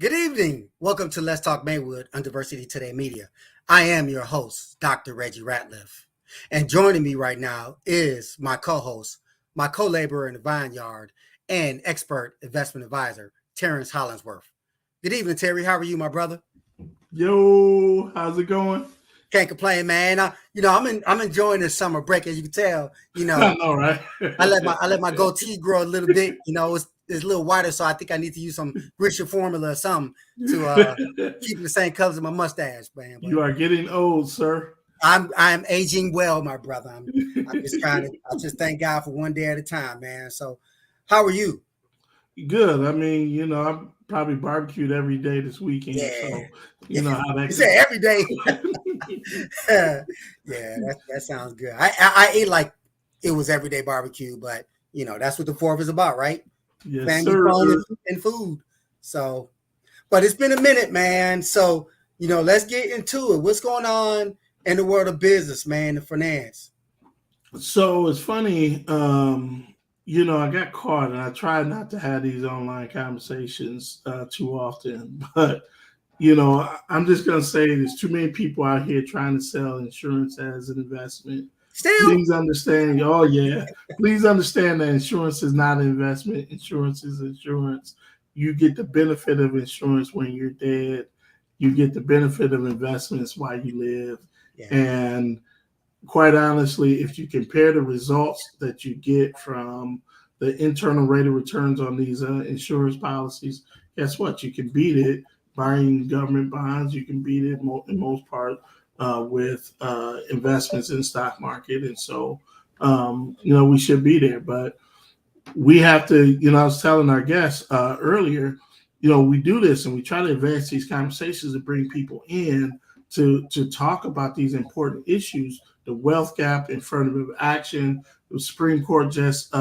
Good evening. Welcome to Let's Talk Maywood on Diversity Today Media. I am your host, Dr. Reggie Ratliff. And joining me right now is my co-host, my co-laborer in the vineyard, and expert investment advisor, Terrence Hollingsworth. Good evening, Terry. How are you, my brother? Yo, how's it going? Can't complain, man. I'm enjoying this summer break, as you can tell. I know, right? I let my goatee grow a little bit. It's a little whiter, so I think I need to use some Richard formula or something to keep the same colors of my mustache, man. But You are getting old, sir. I'm aging well, my brother. I just thank God for one day at a time, man. So, how are you? Good. I mean, I probably barbecued every day this weekend, Yeah, so you know how that you say goes. every day. Yeah, that sounds good. I ate like it was everyday barbecue, but that's what the fourth is about, right? Yes, Family, sir. fun, and food. So, but it's been a minute, man. So, let's get into it. What's going on in the world of business, man, and finance? So it's funny. I got caught, and I try not to have these online conversations too often, but I'm just gonna say there's too many people out here trying to sell insurance as an investment. Still, Please understand. Oh yeah, please understand that insurance is not an investment. Insurance is insurance. You get the benefit of insurance when you're dead. You get the benefit of investments while you live. yeah, And quite honestly, if you compare the results that you get from the internal rate of returns on these insurance policies, guess what? You can beat it buying government bonds. You can beat it in most part with investments in the stock market. And so, we should be there. But we have to, I was telling our guests earlier, we do this and we try to advance these conversations and bring people in to talk about these important issues. The wealth gap, affirmative action. The Supreme Court just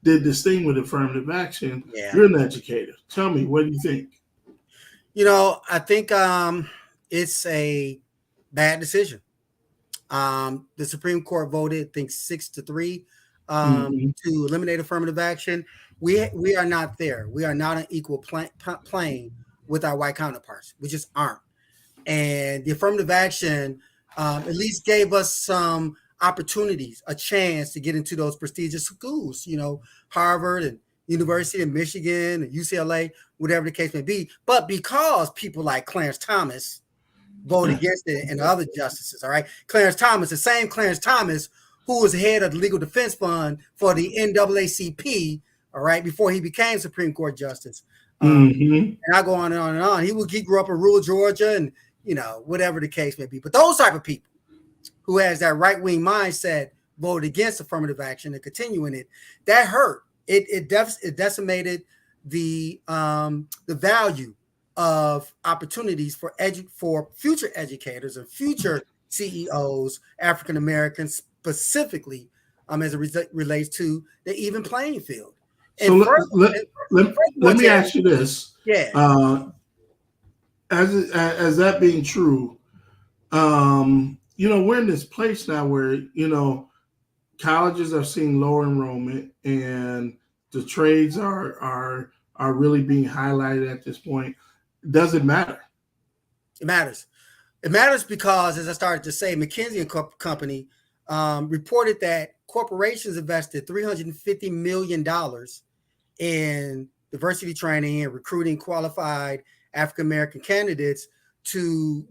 did this thing with affirmative action. yeah. You're an educator. Tell me, what do you think? I think it's a bad decision. The Supreme Court voted, I think 6-3, Mm-hmm. to eliminate affirmative action. We are not there. We are not on equal plane with our white counterparts. We just aren't. And the affirmative action at least gave us some opportunities, a chance to get into those prestigious schools, Harvard and University of Michigan and UCLA, whatever the case may be. But because people like Clarence Thomas voted against it and the other justices, all right? Clarence Thomas, the same Clarence Thomas who was head of the Legal Defense Fund for the NAACP, all right, before he became Supreme Court Justice. Mm-hmm. And I go on and on and on. He grew up in rural Georgia and, whatever the case may be. But those type of people who has that right-wing mindset voted against affirmative action and continuing it, that hurt. It decimated the value of opportunities for future educators and future CEOs, African Americans specifically, as it relates to the even playing field. So let me ask you this. Yeah. As that being true, we're in this place now where, colleges are seeing lower enrollment and the trades are really being highlighted at this point. Does it matter? It matters. It matters because, as I started to say, McKinsey and Company reported that corporations invested $350 million in diversity training and recruiting qualified African-American candidates to,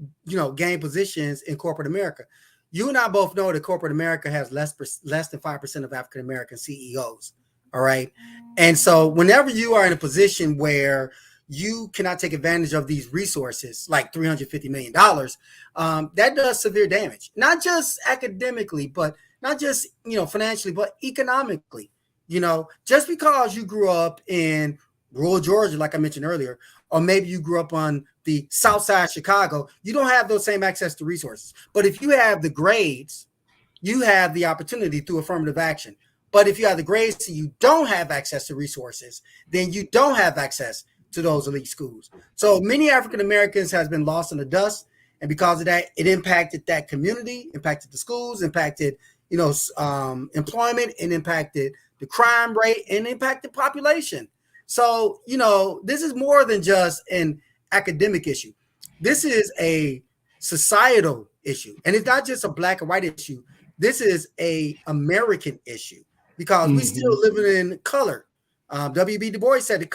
gain positions in corporate America. You and I both know that corporate America has less than 5% of African-American CEOs. All right. And so whenever you are in a position where you cannot take advantage of these resources, like $350 million, that does severe damage, not just academically, but not just, financially, but economically. Just because you grew up in rural Georgia, like I mentioned earlier, or maybe you grew up on the south side of Chicago, you don't have those same access to resources. But if you have the grades, you have the opportunity through affirmative action. But if you have the grades and you don't have access to resources, then you don't have access to those elite schools. So many African Americans has been lost in the dust. And because of that, it impacted that community, impacted the schools, impacted, employment, and impacted the crime rate and impacted population. So, this is more than just an academic issue. This is a societal issue, and it's not just a black and white issue. This is a American issue because we still Mm-hmm. living in color. W.B. Du Bois said the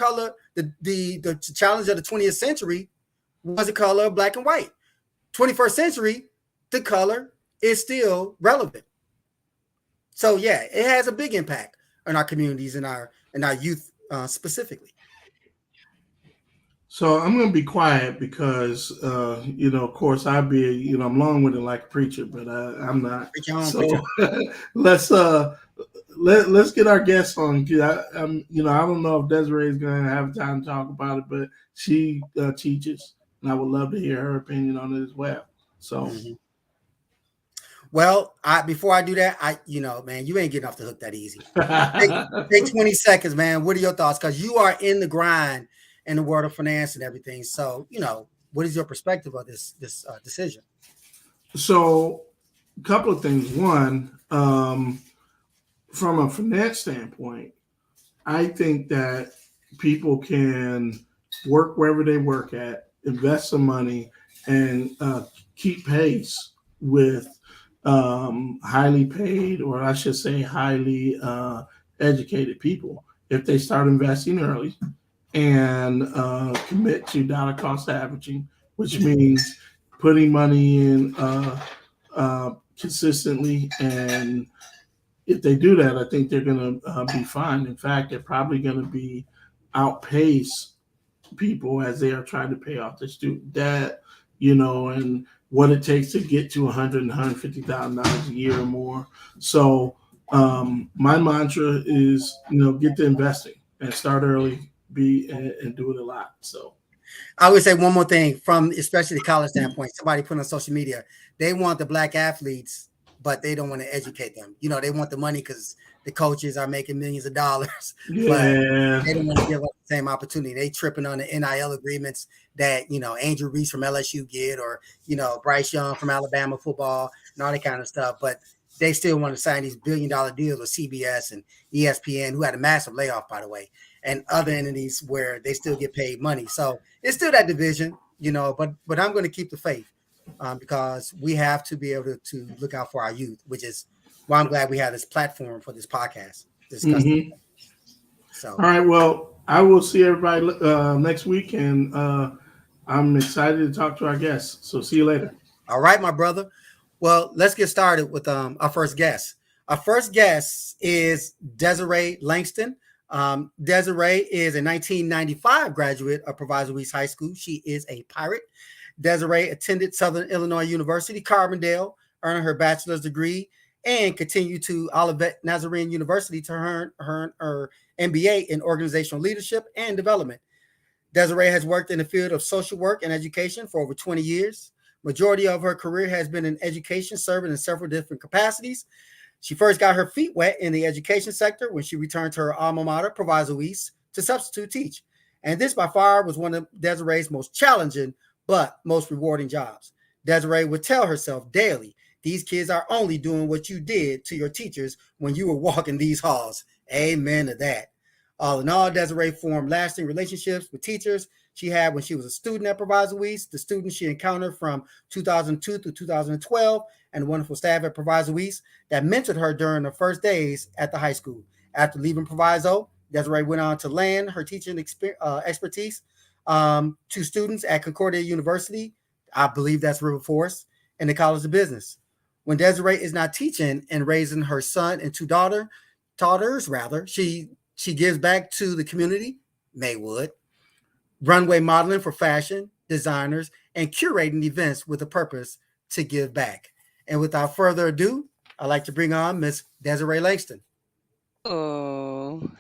challenge of the 20th century was the color of black and white. 21st century, the color is still relevant. So yeah, it has a big impact on our communities and our youth specifically. So I'm going to be quiet because, of course, I'd be, I'm long-winded like a preacher, but I'm not. Preach your own, So preacher. let's let's get our guests on. I don't know if Desiree is going to have time to talk about it, but she teaches, and I would love to hear her opinion on it as well. So. Mm-hmm. Well, before I do that, man, you ain't getting off the hook that easy. Take 20 seconds, man. What are your thoughts? Because you are in the grind in the world of finance and everything. So, what is your perspective of this decision? So, a couple of things. One, from a finance standpoint, I think that people can work wherever they work at, invest some money, and keep pace with highly paid, or I should say, highly educated people if they start investing early and commit to dollar cost averaging, which means putting money in consistently. And if they do that, I think they're going to be fine. In fact, they're probably going to be outpace people as they are trying to pay off their student debt, and what it takes to get to $100,000 and $150,000 a year or more. So my mantra is, get to investing and start early, and do it a lot. So I would say one more thing from especially the college standpoint. Somebody put on social media, they want the black athletes, but they don't want to educate them. They want the money because the coaches are making millions of dollars, but they don't want to give up the same opportunity. They tripping on the NIL agreements that, Angel Reese from LSU get, or, Bryce Young from Alabama football and all that kind of stuff. But they still want to sign these billion-dollar deals with CBS and ESPN, who had a massive layoff, by the way, and other entities where they still get paid money. So it's still that division, but I'm going to keep the faith because we have to be able to look out for our youth, which is why I'm glad we have this platform for this podcast. So, all right. Well, I will see everybody next week, and I'm excited to talk to our guests. So see you later. All right, my brother. Well, let's get started with our first guest. Our first guest is Desiray Langston. Desiray is a 1995 graduate of Proviso East High School. She is a pirate. Desiray attended Southern Illinois University, Carbondale, earning her bachelor's degree, and continued to Olivet Nazarene University to earn her MBA in organizational leadership and development. Desiray has worked in the field of social work and education for over 20 years. Majority of her career has been in education, serving in several different capacities. She first got her feet wet in the education sector when she returned to her alma mater, Proviso East, to substitute teach. And this by far was one of Desiray's most challenging but most rewarding jobs. Desiray would tell herself daily, these kids are only doing what you did to your teachers when you were walking these halls. Amen to that. All in all, Desiray formed lasting relationships with teachers she had when she was a student at Proviso East, the students she encountered from 2002 through 2012, and the wonderful staff at Proviso East that mentored her during the first days at the high school. After leaving Proviso, Desiray went on to land her teaching expertise to students at Concordia University. I believe that's River Forest, and the College of Business. When Desiray is not teaching and raising her son and two daughters, she gives back to the community, Maywood, runway modeling for fashion, designers, and curating events with a purpose to give back. And without further ado, I'd like to bring on Miss Desiray Langston. Oh,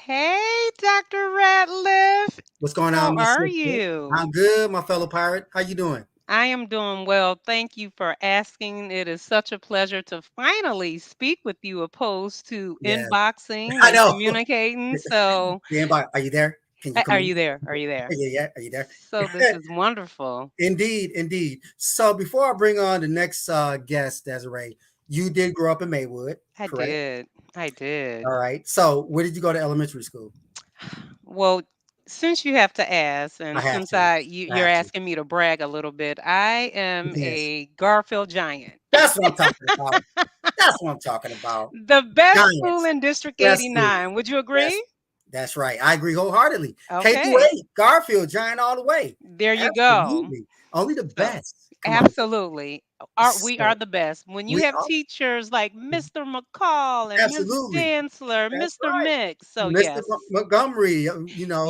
hey, Dr. Ratliff. What's going How on, Miss are Sister? you? I'm good, my fellow pirate. How you doing? I am doing well. Thank you for asking. It is such a pleasure to finally speak with you opposed to Yeah, inboxing I and know. communicating. So, Are you there? Can you come are in? you there? Are you there? Yeah. Are you there? So, this is wonderful. Indeed. So before I bring on the next guest, Desiree, you did grow up in Maywood, I correct? did. I did. All right. So where did you go to elementary school? Well, Since you have to ask, I and have since to. I you're have to. asking me to brag a little bit, I am Yes. a Garfield Giant. That's what I'm talking about. That's what I'm talking about. The best school Giants. in District Best school. 89. Would you agree? That's right. I agree wholeheartedly. K through Okay. 8, Garfield, Giant all the way. There you go. Absolutely. Only the So, best. Come on. absolutely. We are So the best. When you we have are teachers like Mr. McCall and Miss absolutely. Dansler, That's Mr. right. Mix. So, Mr. yes. Montgomery,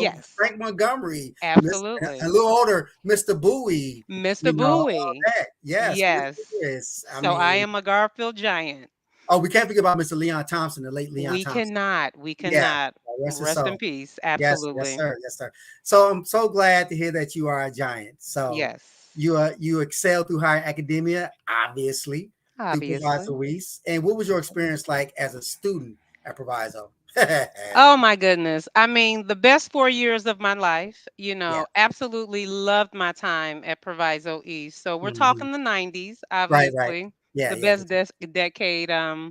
Yes. Frank Montgomery, a Absolutely. little older, Mr. Bowie, Mr. all Bowie. that. Yes, Yes. yes. I So, I mean, am a Garfield Giant. oh, we can't forget about Mr. Leon Thompson, the late Leon We Thompson. cannot. We Yeah, cannot. rest his Rest in soul. peace. Yes, yes, Absolutely. sir. Yes, sir. So I'm so glad to hear that you are a giant. So Yes. you excel through higher academia, obviously, through Obviously. Proviso East. And what was your experience like as a student at Proviso? Oh my goodness. I mean, the best 4 years of my life, Yeah. absolutely loved my time at Proviso East. So we're Mhm. talking the 90s, Right, right. obviously, Yeah, the yeah, best decade. yeah,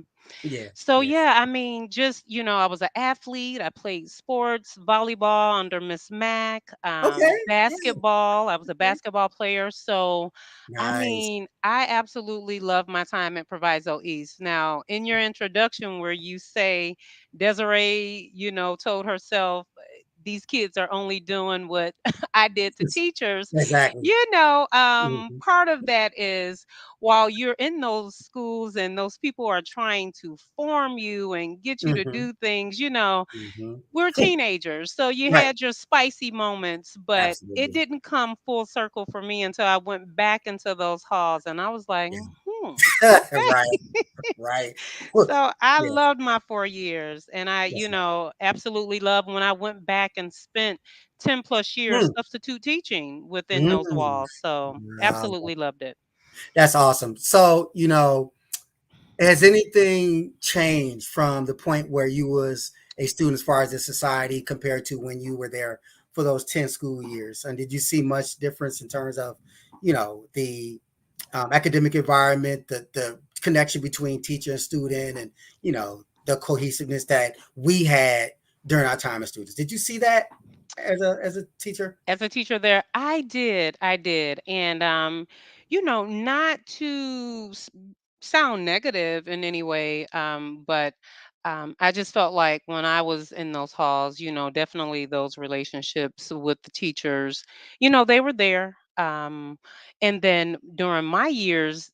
So yeah. yeah, I mean, just I was an athlete. I played sports, volleyball under Miss Mac, Okay. Yeah. basketball. I was a Okay. basketball player. So, I Nice. mean, I absolutely love my time at Proviso East. Now, in your introduction, where you say Desiree, told herself, these kids are only doing what I did to teachers. Exactly. Mhm. Part of that is while you're in those schools and those people are trying to form you and get you to Mhm. do things, Mhm. we're teenagers. So you Right. had your spicy moments, but it Absolutely. didn't come full circle for me until I went back into those halls and I was like, Yeah. okay. Right. Right. So I Yeah. loved my 4 years and I, That's right. absolutely loved when I went back and spent 10 plus years Mm. substitute teaching within those Mm. walls. So Wow. absolutely loved it. That's awesome. So, has anything changed from the point where you was a student as far as the society compared to when you were there for those 10 school years? And did you see much difference in terms of, the academic environment, the connection between teacher and student, and, the cohesiveness that we had during our time as students? Did you see that as a teacher? As a teacher there, I did. And not to sound negative in any way, but I just felt like when I was in those halls, definitely those relationships with the teachers, they were there. And then during my years,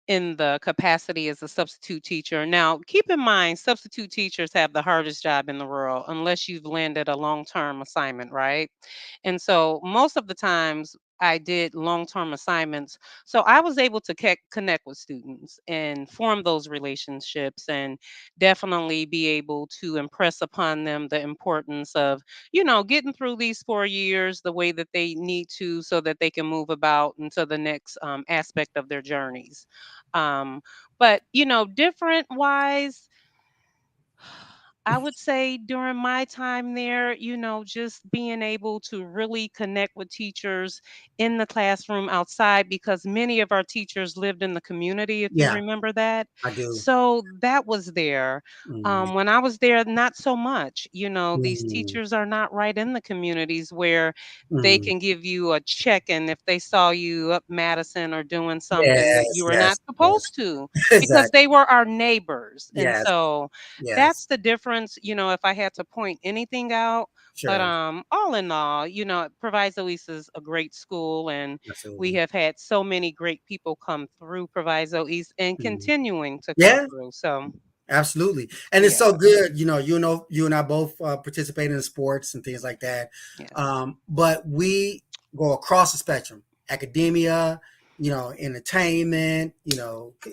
in the capacity as a substitute teacher. Now, keep in mind, substitute teachers have the hardest job in the world unless you've landed a long-term assignment, right? And so most of the times I did long-term assignments. So I was able to connect with students and form those relationships and definitely be able to impress upon them the importance of, getting through these 4 years the way that they need to so that they can move about into the next aspect of their journeys. But, different wise, I would say during my time there, just being able to really connect with teachers in the classroom outside because many of our teachers lived in the community, if you Yeah, remember that. I do. So that was there. Mm, When I was there, not so much. These mm, teachers are not right in the communities where they mm. can give you a check in if they saw you up Madison or doing something that you Yes, were yes, not yes. supposed to because Exactly. they were our neighbors. And Yes, so yes. that's the difference, if I had to point anything out. But Sure. all in all, Proviso East is a great school, and we Absolutely. have had so many great people come through Proviso East and Mm. continuing to come Yeah, through. So absolutely. And it's yes, so good, you and I both participate in sports and things like that. yes, But we go across the spectrum, academia, entertainment,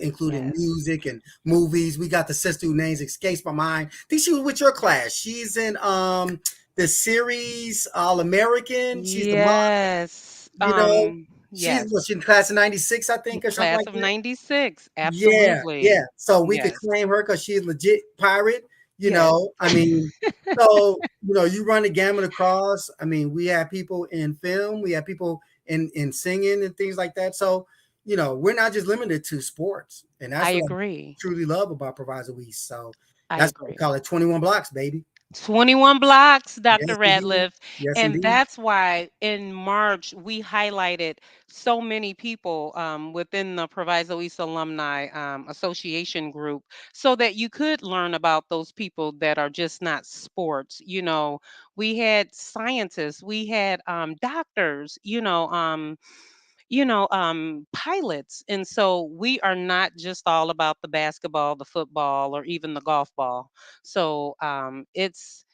including yes, music and movies. We got the sister whose names escapes my mind. I think she was with your class. She's in the series All American. She's the mom, yes, you know. She's yes. in class of 96, I think, or something Class like of that. '96, Yeah, yeah. absolutely. So we could Yes, claim her because she's legit pirate. yes. I mean, so you run the gamut across. I mean, we have people in film, we have people in singing and things like that. So we're not just limited to sports, and I that's what I agree. truly love about Proviso East. So I that's why we agree. call it 21 blocks, baby. 21 blocks, Yes, Dr. indeed. Ratliff. Yes, And indeed. that's why in March we highlighted so many people within the Proviso East Alumni Association group so that you could learn about those people that are just not sports. We had scientists, we had doctors, pilots. And so we are not just all about the basketball, the football, or even the golf ball. So it's,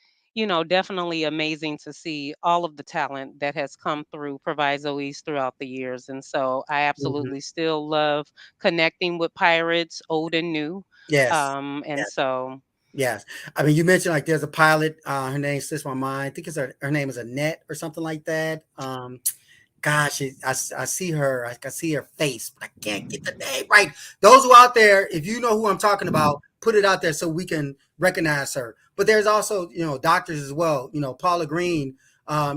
definitely amazing to see all of the talent that has come through Proviso East throughout the years. And so I Mhm. absolutely still love connecting with pirates, old and new. Yes. And Yes. so, Yes. I mean, you mentioned like there's a pilot. Her name slips my mind. I think her name is Annette or something like that. Gosh, I see her. I can see her face, but I can't get the name right. Those who out there, if you know who I'm talking about, put it out there so we can recognize her. But there's also, doctors as well. Paula Green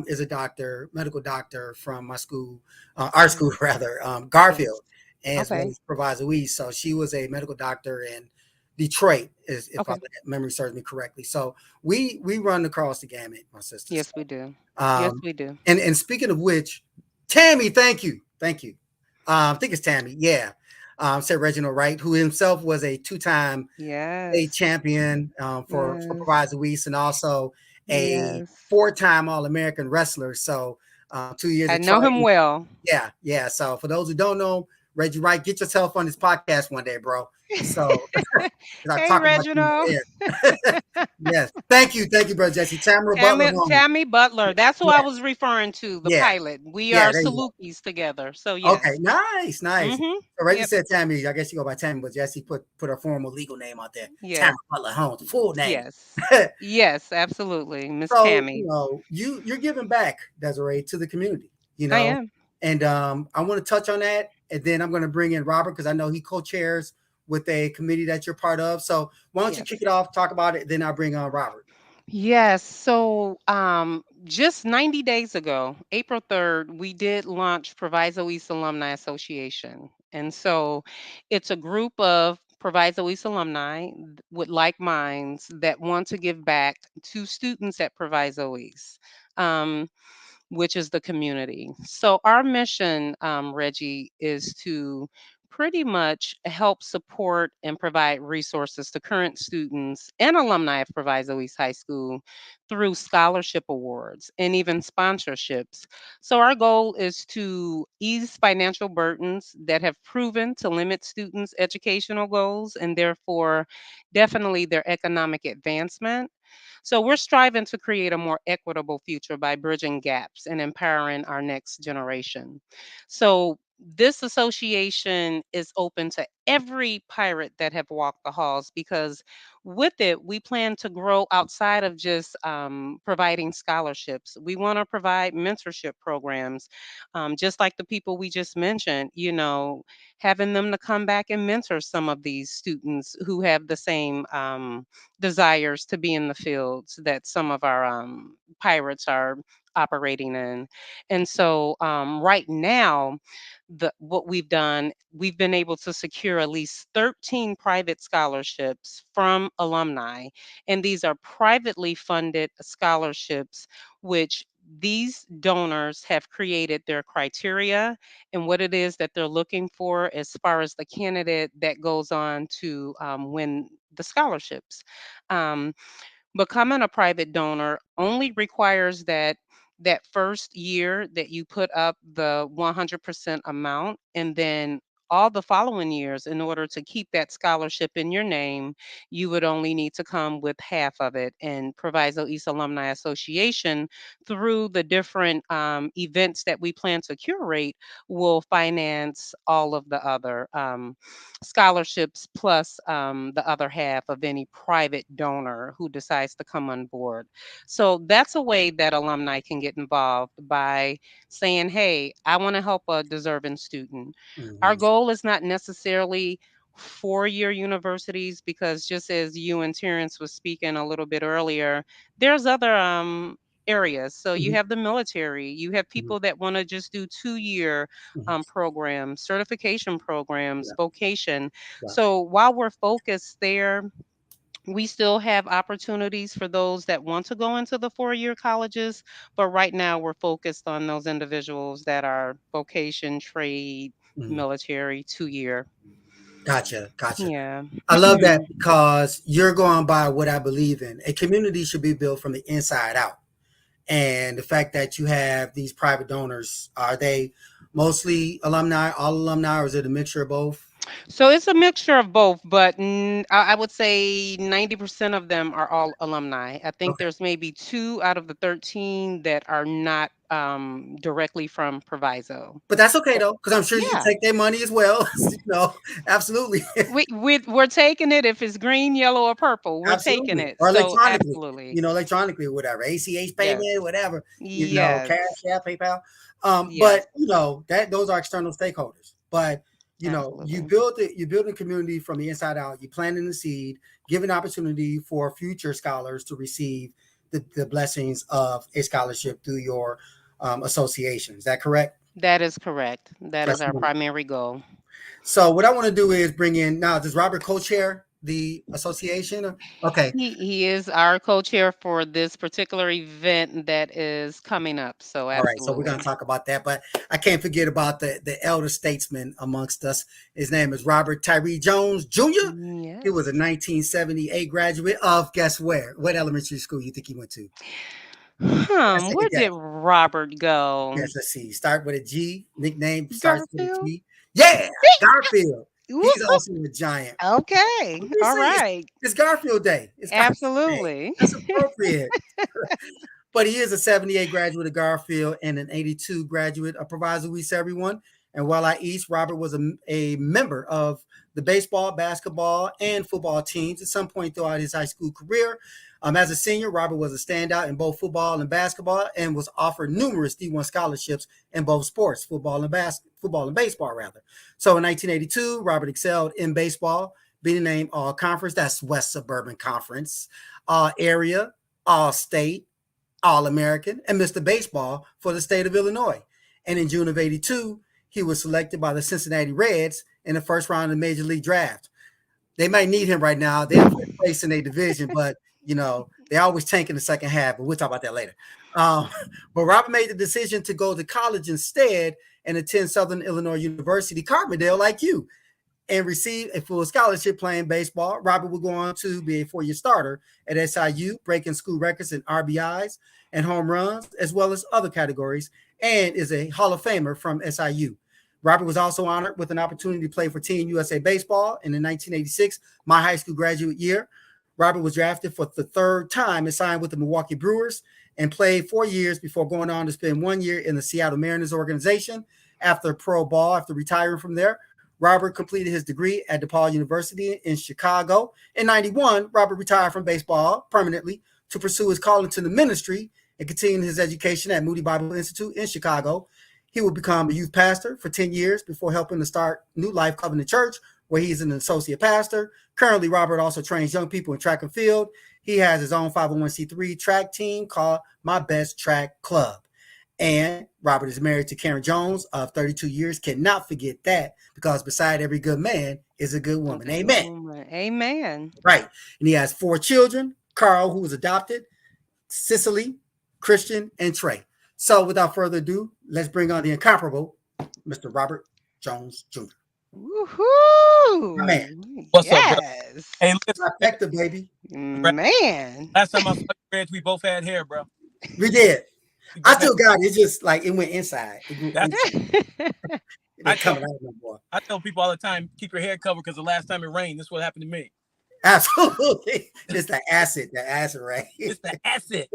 is a doctor, medical doctor from my school, our yes, school rather, yes. Garfield, as well Okay. as Proviso East. So she was a medical doctor in Detroit, if my Okay. memory serves me correctly. So we run across the gamut, my sisters. Yes, we do. Yes, Um, we do. and speaking of which, Tammy, thank you. I think it's Tammy. Yeah, said Reginald Wright, who himself was a two-time state Yes. champion for Yes. Proviso East and also a Yes. four-time All-American wrestler. So 2 years I of know him trying. well. Yeah, yeah. So for those who don't know, Reggie Wright, get yourself on this podcast one day, bro. So I Hey, talk about you Reginald. in the air. Yes. Thank you, brother Jesse. Tamara Butler Tammy, Holmes. Tammy Butler. That's who Yeah, I was referring to, the yeah, pilot. We yeah. are There you go. Salukis together. So Okay, yes. nice, nice. Mm-hmm. So Reggie Yep. said Tammy. I guess you go by Tammy, but Jesse put her formal legal name out there. Tamara Yes. Butler Holmes, full name. Yes. Yes, absolutely. Miss So Tammy. you're giving back, Desiree, to the community. You I know, am. and I want to touch on that, and then I'm going to bring in Robert because I know he co-chairs with a committee that you're part of. So why don't you kick Yes. it off, talk about it, then I'll bring on Robert. Yes. So, just 90 days ago, April 3rd, we did launch Proviso East Alumni Association. And so it's a group of Proviso East alumni with like minds that want to give back to students at Proviso East. Um, which is the community. So, our mission, Reggie, is to pretty much help support and provide resources to current students and alumni of Proviso East High School through scholarship awards and even sponsorships. So, our goal is to ease financial burdens that have proven to limit students' educational goals and therefore definitely their economic advancement. So we're striving to create a more equitable future by bridging gaps and empowering our next generation. So this association is open to every pirate that have walked the halls because with it we plan to grow outside of just providing scholarships. We want to provide mentorship programs, just like the people we just mentioned, having them to come back and mentor some of these students who have the same desires to be in the fields that some of our pirates are operating in. And so right now, what we've done, we've been able to secure at least 13 private scholarships from alumni. And these are privately funded scholarships, which these donors have created their criteria and what it is that they're looking for as far as the candidate that goes on to win the scholarships. Um, Becoming a private donor only requires that first year that you put up the 100% amount, and then all the following years, in order to keep that scholarship in your name, you would only need to come with half of it. And Proviso East Alumni Association, through the different events that we plan to curate, will finance all of the other scholarships plus the other half of any private donor who decides to come on board. So that's a way that alumni can get involved by saying, hey, I want to help a deserving student. Our Mhm. goal is not necessarily 4-year universities because just as you and Terrence was speaking a little bit earlier, there's other areas. So you Mhm. have the military, you have Mhm. people that want to just do 2-year Mhm. programs, certification programs, Yeah, vocation. yeah. So while we're focused there, We still have opportunities for those that want to go into the 4-year colleges, but right now we're focused on those individuals that are vocation, trade, Mhm. military, 2-year. Gotcha, gotcha. Yeah. I love that because you're going by what I believe in. A community should be built from the inside out. And the fact that you have these private donors, are they mostly alumni, all alumni, or is it a mixture of both? So it's a mixture of both, but I would say 90% of them are all alumni. I think Okay. there's maybe 2 out of the 13 that are not directly from Proviso. But that's okay So, though, because I'm sure you yeah. take their money as well. Absolutely. We're taking it if it's green, yellow, or purple. We're taking Absolutely. it. Or So electronically, absolutely. electronically or whatever, ACH Yes. payment, whatever, Yes. Cash App, PayPal. Yes. But that those are external stakeholders. But Absolutely. you build a community from the inside out. You planting the seed, giving opportunity for future scholars to receive the blessings of a scholarship through your association. Is that correct? That is correct. That is That's our wonderful. primary goal. So what I want to do is bring in now. Does Robert co-chair the association? Okay. He is our co-chair for this particular event that is coming up. So All right, so we're absolutely. going to talk about that, but I can't forget about the elder statesman amongst us. His name is Robert Tyree Jones Jr. He was a Yes. 1978 graduate of guess where? What elementary school you think he went to? Let's take a Where guess. did Robert go? Yes, let's see. Start with a G. Nickname starts with a Garfield? G. Yeah, Garfield. He's Woo-hoo. also a giant. Okay. What do you All say? right. It's Garfield Day. It's Garfield Day. Absolutely. That's appropriate. But he is a 78 graduate of Garfield and an 82 graduate of Proviso East, everyone. And while I East, Robert was a member of the baseball, basketball, and football teams at some point throughout his high school career. As a senior, Robert was a standout in both football and basketball and was offered numerous D1 scholarships in both sports, football and baseball, rather. So in 1982, Robert excelled in baseball, being named All Conference, that's West Suburban Conference, All Area, All State, All-American, and Mr. Baseball for the state of Illinois. And in June of 82, he was selected by the Cincinnati Reds in the first round of the Major League Draft. They might need him right now. They're fifth place in their division, but they always tank in the second half, but we'll talk about that later. Um, but Robert made the decision to go to college instead and attend Southern Illinois University, Carbondale, like you, and receive a full scholarship playing baseball. Robert will go on to be a 4-year starter at SIU, breaking school records in RBIs and home runs, as well as other categories, and is a Hall of Famer from SIU. Robert was also honored with an opportunity to play for Team USA Baseball in the 1986, my high school graduate year. Robert was drafted for the third time and signed with the Milwaukee Brewers and played 4 years before going on to spend 1 year in the Seattle Mariners organization. After pro ball, after retiring from there, Robert completed his degree at DePaul University in Chicago. In 91, Robert retired from baseball permanently to pursue his calling to the ministry and continue his education at Moody Bible Institute in Chicago. He will become a youth pastor for 10 years before helping to start New Life Covenant Church, where he's an associate pastor. Currently, Robert also trains young people in track and field. He has his own 501c3 track team called My Best Track Club. And Robert is married to Karen Jones of 32 years. Cannot forget that, because beside every good man is a good woman. Okay, Amen. woman. Amen. Right. And he has 4 children: Carl, who was adopted, Cicely, Christian, and Trey. So without further ado, let's bring on the incomparable Mr. Robert Jones Jr. My man. Woohoo! What's up, bro? Yes. Hey, listen, Trifecta, baby. Man. last time I saw you, Reg, we both had hair, bro. We did. We I both had, still got it. It's just like it went inside. It grew That's- inside. It I ain't tell, coming out no more. I tell people all the time, keep your hair covered because the last time it rained, this is what happened to me. Absolutely. It's the acid right? It's the acid.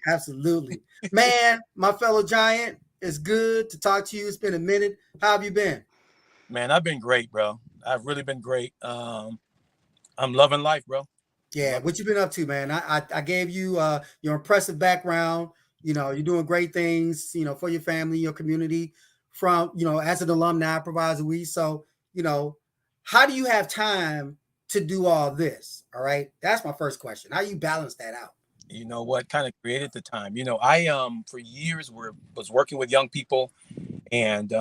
Absolutely. Man, my fellow giant, it's good to talk to you. It's been a minute. How have you been? Man, I've been great, bro. I've really been great. I'm loving life, bro. Yeah, what you been up to, man? I gave you your impressive background. You're doing great things, for your family, your community, from, as an alumni Proviso East. So, how do you have time to do all this? All right. That's my first question. How you balance that out? You know what kind of created the time? I for years was working with young people and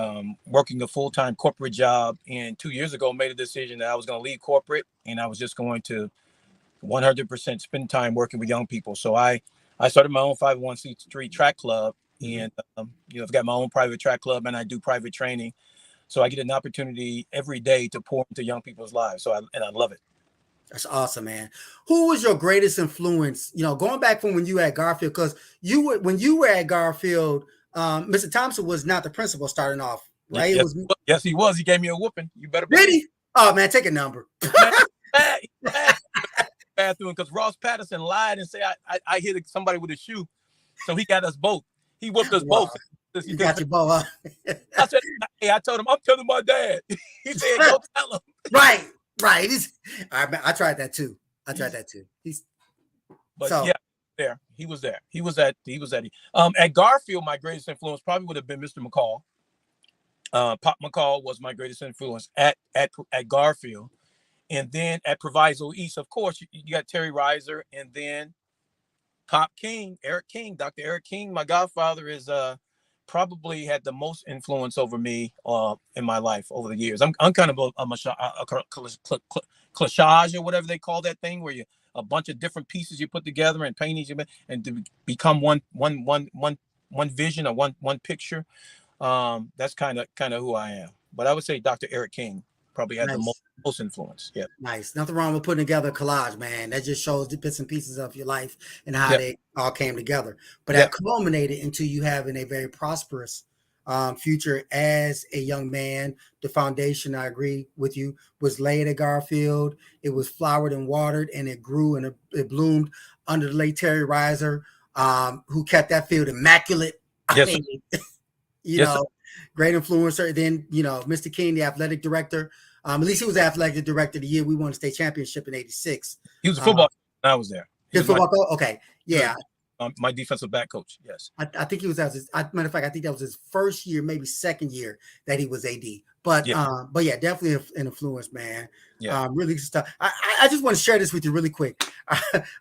working a full-time corporate job. And 2 years ago, made a decision that I was going to leave corporate and I was just going to 100% spend time working with young people. So I started my own 501c3 track club, and I've got my own private track club, and I do private training. So I get an opportunity every day to pour into young people's lives. So I love it. That's awesome, man. Who was your greatest influence? Going back from when you were at Garfield, because when you were at Garfield, Mr. Thompson was not the principal starting off, right? Yes, he was. He gave me a whooping. You better believe. Did he? Oh man, take a number. Bathroom, because Ross Patterson lied and said I hit somebody with a shoe, so he got us both. He whooped us both. You got your bow up. I said, hey, I told him, I'm telling my dad. He said, go tell him. Right. I tried that too. He was there. At Garfield, my greatest influence probably would have been Mr. McCall. Pop McCall was my greatest influence at Garfield. And then at Proviso East, of course, you got Terry Reiser, and then Pop King, Dr. Eric King, my godfather, is probably had the most influence over me in my life over the years. I'm kind of a clichage or whatever they call that thing, where you a bunch of different pieces you put together and paintings and to become one vision or one picture. That's kind of who I am. But I would say Dr. Eric King probably had the most influence. Yeah. Nice. Nothing wrong with putting together a collage, man. That just shows the bits and pieces of your life and how they all came together. But that culminated into you having a very prosperous future as a young man. The foundation, I agree with you, was laid at Garfield. It was flowered and watered, and it grew and it bloomed under the late Terry Reiser, who kept that field immaculate. Yes, great influencer. Then, Mr. King, the athletic director. At least he was athletic director of the year. We won the state championship in '86. He was a football. I was there. Football coach? Okay. Yeah. My defensive back coach. Yes. I think he was, matter of fact, I think that was his first year, maybe second year that he was AD. But yeah, definitely an influence, man. Yeah. Really stuff. I just want to share this with you really quick.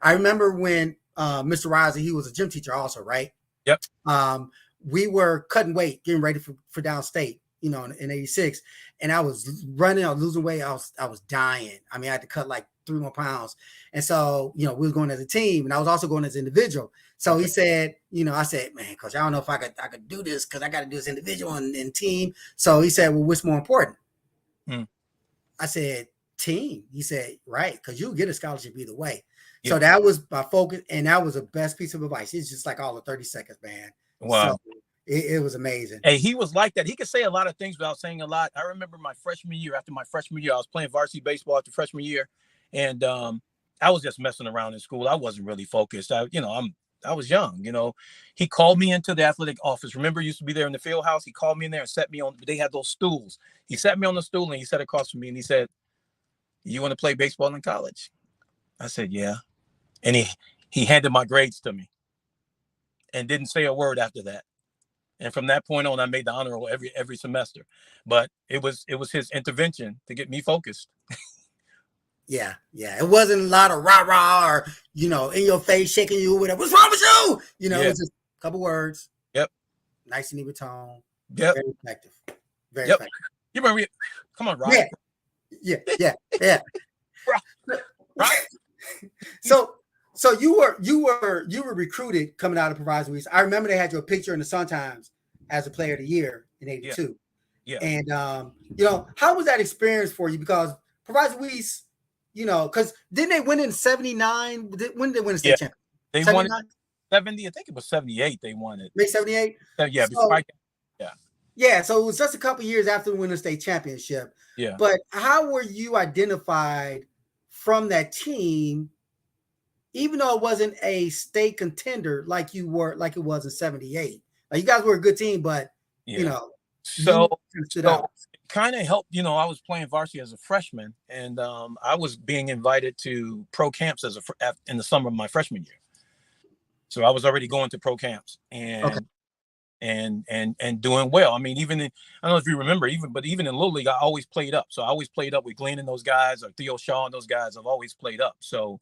I remember when Mr. Reiser, he was a gym teacher also, right? Yep. We were cutting weight, getting ready for downstate, in '86, and I was running, I was losing weight, I was dying. I mean, I had to cut like 3 more pounds, and so we were going as a team, and I was also going as an individual. So he said, I said, man, coach, I don't know if I could do this because I got to do this individual and team. So he said, well, what's more important? I said, team. He said, right, because you'll get a scholarship either way. Yeah. So that was my focus, and that was the best piece of advice. It's just like all the 30 seconds, man. Wow. So it was amazing. Hey, he was like that. He could say a lot of things without saying a lot. I remember my freshman year, after my freshman year, I was playing varsity baseball after freshman year, and I was just messing around in school. I wasn't really focused. I was young, He called me into the athletic office. Remember, used to be there in the field house. He called me in there and set me on, they had those stools. He sat me on the stool and he sat across from me and he said, you want to play baseball in college? I said, yeah. And he handed my grades to me and didn't say a word after that. And from that point on, I made the honor roll every semester. But it was his intervention to get me focused. Yeah. It wasn't a lot of rah-rah or, in your face, shaking you, whatever. What's wrong with you? It was just a couple words. Yep. Nice and even tone. Yep. Very effective. Very effective. You remember? Come on, Rob. Yeah. Right. So you were recruited coming out of Proviso East. I remember they had your picture in the Sun-Times as a player of the year in '82. Yeah. And how was that experience for you? Because Proviso East, because didn't they win in '79? When did they win the state championship? They won it 70. I think it was 78. They won it. Maybe 78. Yeah. Yeah. So it was just a couple years after winning the state championship. Yeah. But how were you identified from that team? Even though it wasn't a state contender like you were, like it was in '78, like you guys were a good team, but so it kind of helped. I was playing varsity as a freshman, and I was being invited to pro camps in the summer of my freshman year. So I was already going to pro camps and doing well. I mean, I don't know if you remember, even in Little League, I always played up. So I always played up with Glenn and those guys, or Theo Shaw and those guys. I've always played up. So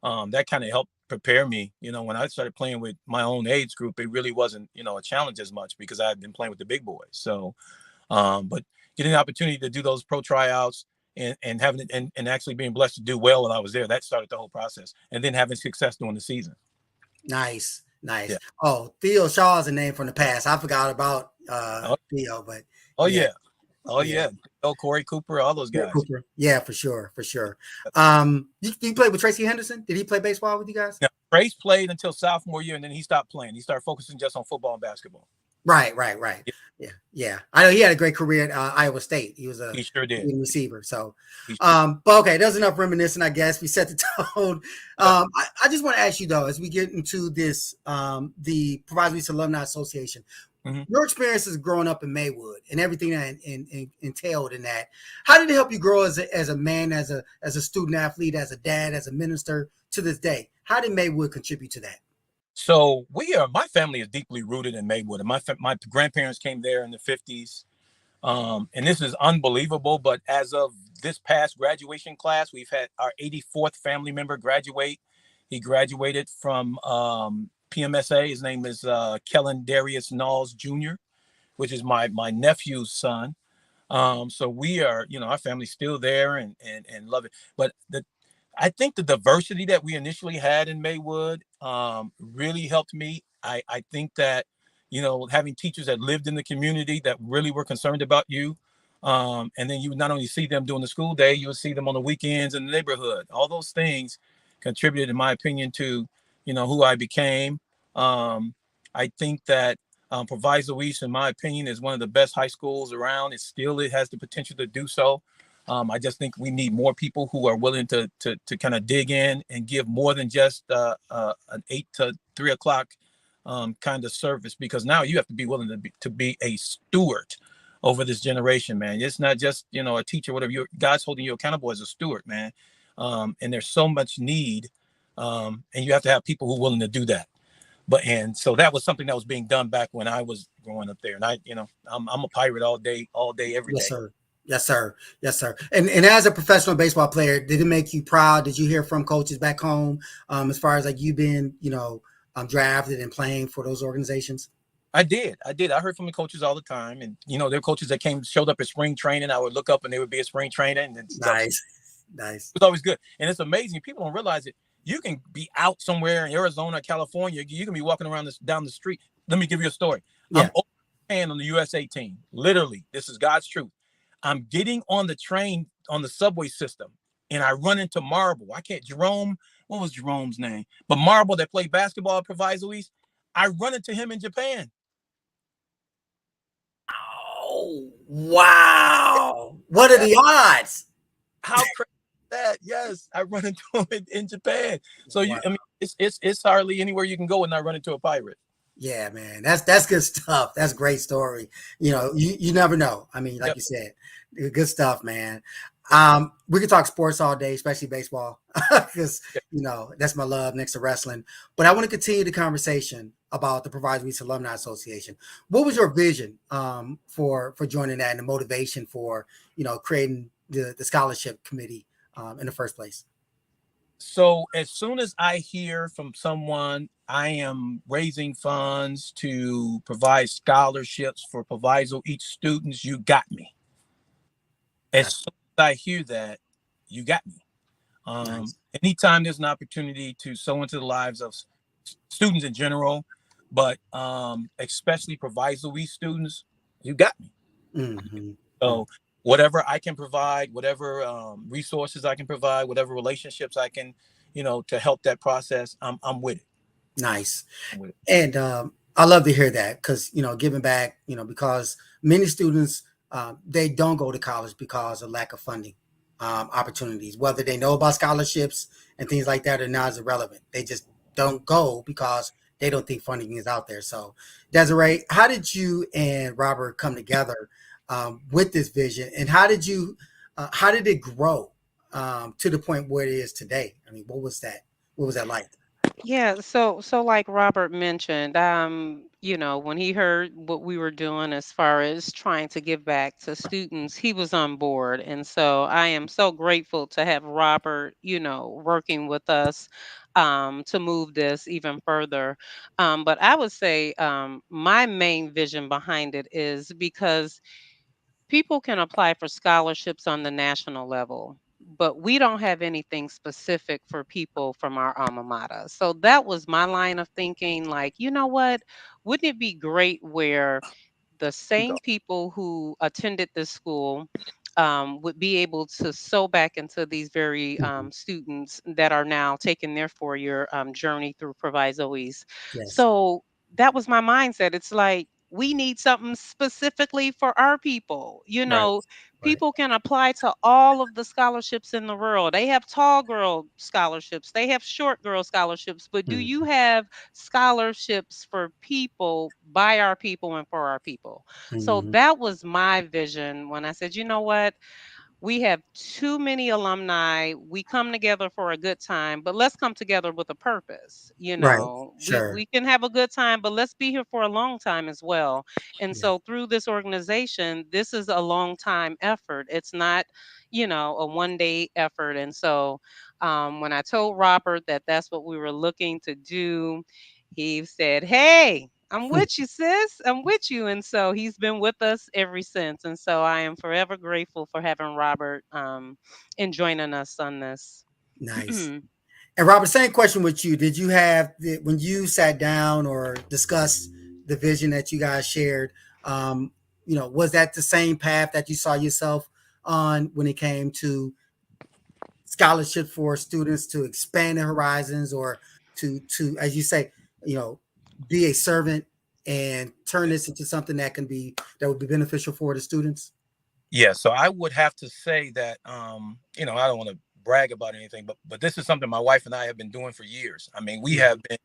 that kind of helped prepare me. When I started playing with my own age group, it really wasn't, a challenge as much because I had been playing with the big boys. So, but getting the opportunity to do those pro tryouts, and having it and actually being blessed to do well while I was there. That started the whole process. And then having success during the season. Nice, nice. Yeah. Oh, Theo Shaw is a name from the past. I forgot about Oh, Theo, but oh yeah, yeah. Oh yeah. yeah. Oh, Corey Cooper, all those Yeah, guys. Cooper. Yeah, for sure, for sure. You played with Tracy Henderson? Did he play baseball with you guys? Now, Trace played until sophomore year, and then he stopped playing. He started focusing just on football and basketball. Right, right, right. Yeah, Yeah, yeah. I know he had a great career at Iowa State. He was a he sure did. receiver. So, He, but okay, there's enough reminiscing. I guess we set the tone. I just want to ask you though, as we get into this, the Proviso East Alumni Association, mm-hmm. your experiences growing up in Maywood and everything that entailed in that. How did it help you grow as a man, as a student athlete, as a dad, as a minister to this day? How did Maywood contribute to that? So my family is deeply rooted in Maywood, and my grandparents came there in the 50s. And this is unbelievable, but as of this past graduation class, we've had our 84th family member graduate. He graduated from PMSA. His name is Kellen Darius Knowles Jr., which is my nephew's son. So we are, our family's still there and love it. But I think the diversity that we initially had in Maywood really helped me. I think that, having teachers that lived in the community that really were concerned about you. And then you would not only see them during the school day, you would see them on the weekends in the neighborhood. All those things contributed, in my opinion, to, who I became. I think that Proviso East, in my opinion, is one of the best high schools around. It has the potential to do so. I just think we need more people who are willing to kind of dig in and give more than just an 8 to 3 o'clock kind of service, because now you have to be willing to be a steward over this generation, man. It's not just, a teacher, whatever. God's holding you accountable as a steward, man. And there's so much need, and you have to have people who are willing to do that. And so that was something that was being done back when I was growing up there. And I'm a pirate all day, every day. Yes, sir. Yes, sir. Yes, sir. And as a professional baseball player, did it make you proud? Did you hear from coaches back home as far as like you being, drafted and playing for those organizations? I did. I heard from the coaches all the time. And, there were coaches that showed up at spring training. I would look up and they would be at spring training. And nice. Nice. It was always good. And it's amazing. People don't realize it. You can be out somewhere in Arizona, California. You can be walking around down the street. Let me give you a story. Yeah. I'm on the USA team. Literally, this is God's truth. I'm getting on the train on the subway system, and I run into Marble. Jerome. What was Jerome's name? But Marble, that played basketball at Proviso East. I run into him in Japan. Oh, wow. What are the odds? How crazy is that? Yes, I run into him in Japan. So wow. It's hardly anywhere you can go and not run into a pirate. Yeah, man, that's good stuff. That's a great story. You never know. I mean, like you said, good stuff, man. We could talk sports all day, especially baseball, because that's my love next to wrestling. But I want to continue the conversation about the Proviso East Alumni Association. What was your vision for joining that and the motivation for creating the scholarship committee in the first place? So as soon as I hear from someone, I am raising funds to provide scholarships for Proviso East students, you got me. As soon as I hear that, you got me. Nice. Anytime there's an opportunity to sow into the lives of students in general, but especially Proviso East students, you got me. Mm-hmm. So whatever I can provide, whatever resources I can provide, whatever relationships I can, to help that process, I'm with it. Nice. And I love to hear that because, giving back, because many students, they don't go to college because of lack of funding opportunities, whether they know about scholarships and things like that or not is irrelevant. They just don't go because they don't think funding is out there. So Desiray, how did you and Robert come together with this vision, and how did it grow to the point where it is today? I mean, what was that like? Yeah, so like Robert mentioned, when he heard what we were doing as far as trying to give back to students, he was on board. And so I am so grateful to have Robert, working with us to move this even further. But I would say my main vision behind it is because people can apply for scholarships on the national level, but we don't have anything specific for people from our alma mater. So that was my line of thinking. Like, you know what? Wouldn't it be great where the same people who attended this school would be able to sew back into these very Mhm. students that are now taking their 4-year journey through Proviso East. Yes. So that was my mindset. It's like we need something specifically for our people. You Right. know, Right. people can apply to all of the scholarships in the world. They have tall girl scholarships, they have short girl scholarships, but do you Mhm. have scholarships for people, by our people, and for our people? So Mhm. that was my vision when I said, you know what? We have too many alumni. We come together for a good time, but let's come together with a purpose. You Right. know, we Sure. we can have a good time, but let's be here for a long time as well. And Yeah. so through this organization, this is a long time effort. It's not, a 1 day effort. And so when I told Robert that that's what we were looking to do, he said, "Hey, I'm with you, sis. I'm with you." And so he's been with us ever since. And so I am forever grateful for having Robert and joining us on this. Nice. And Robert, same question with you. Did you have when you sat down or discussed the vision that you guys shared? Was that the same path that you saw yourself on when it came to scholarship for students to expand their horizons, or to as you say, you know, be a servant and turn this into something that would be beneficial for the students? Yeah, so I would have to say that I don't want to brag about anything, but this is something my wife and I have been doing for years. I mean, we have Mhm. been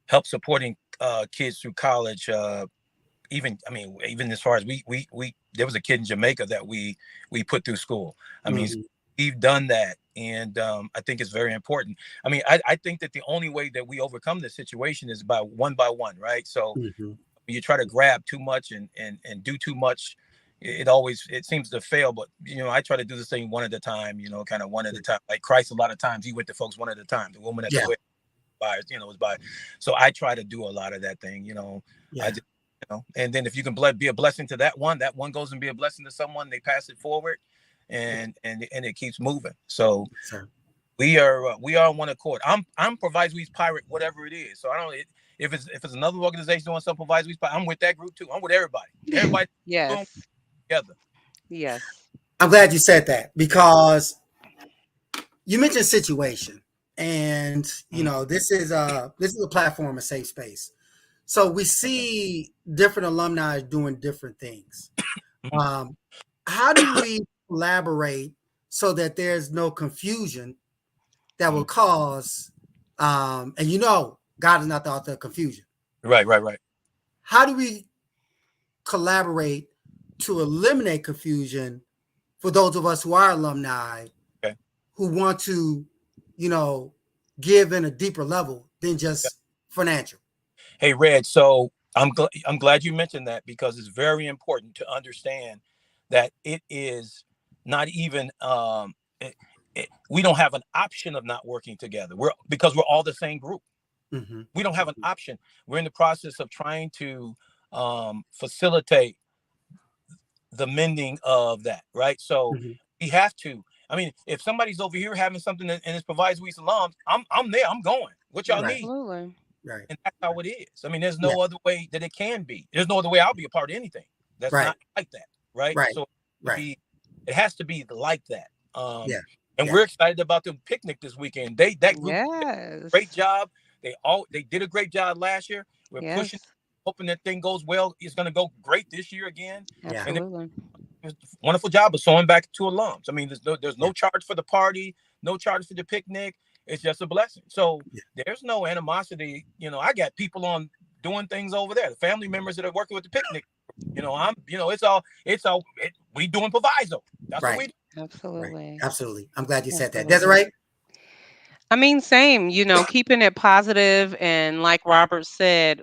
help supporting kids through college. Even as far as we there was a kid in Jamaica that we put through school. I mean, Mhm. we've done that, and I think it's very important. I mean, I think that the only way that we overcome this situation is by one, right? So Mhm. you try to grab too much and do too much, it seems to fail. But I try to do this thing one at a time, kind of one at a time. Like Christ, a lot of times he went to folks one at a time. The woman at the Yeah. well by was by. So I try to do a lot of that thing. I Yeah. just and then if you can be a blessing to that one goes and be a blessing to someone, they pass it forward, and it keeps moving. So Sir. we are on one accord. I'm Proviso East Pirate, whatever it is. So I don't if it's another organization doing some Proviso East Pirate, I'm with that group too. I'm with everybody. Everybody doing Yes. together. Yes. I'm glad you said that because you mentioned situation, and Mhm. this is a platform, a safe space. So we Okay. see different alumni doing different things. Mhm. Um, how do we collaborate so that there's no confusion that will Mhm. cause, and God is not the author of confusion. Right, right, right. How do we collaborate to eliminate confusion for those of us who are alumni Okay. who want to, you know, give in a deeper level than just financial? Hey, Red. So I'm glad you mentioned that because it's very important to understand that it is not even we don't have an option of not working together. Because we're all the same group. Mm-hmm. We don't have an option. We're in the process of trying to facilitate the mending of that, right? So Mm-hmm. we have to. I mean, if somebody's over here having something and it's provides we alums, I'm there. I'm going. What y'all Right. need? Absolutely. Right. And that's how it is. I mean, there's Yeah. no other way that it can be. There's no other way I'll be a part of anything. That's Right. not like that, right? Right. So Right. it has to be like that. Yeah. And Yeah. we're excited about the picnic this weekend. That group did a great Yes. job. They did a great job last year. We're pushing, Yes. hoping that thing goes well. It's going to go great this year again. Yeah. And Absolutely. a wonderful job of sewing back to alums. I mean, there's Yeah. no charge for the party, no charge for the picnic. It's just a blessing. So Yeah. there's no animosity. I got people on doing things over there. The family members that are working with the picnic. We doing proviso. That's what Right. we do. Right. Absolutely. Absolutely. I'm glad you said that. Absolutely. Desiree? I mean, same, keeping it positive, and like Robert said,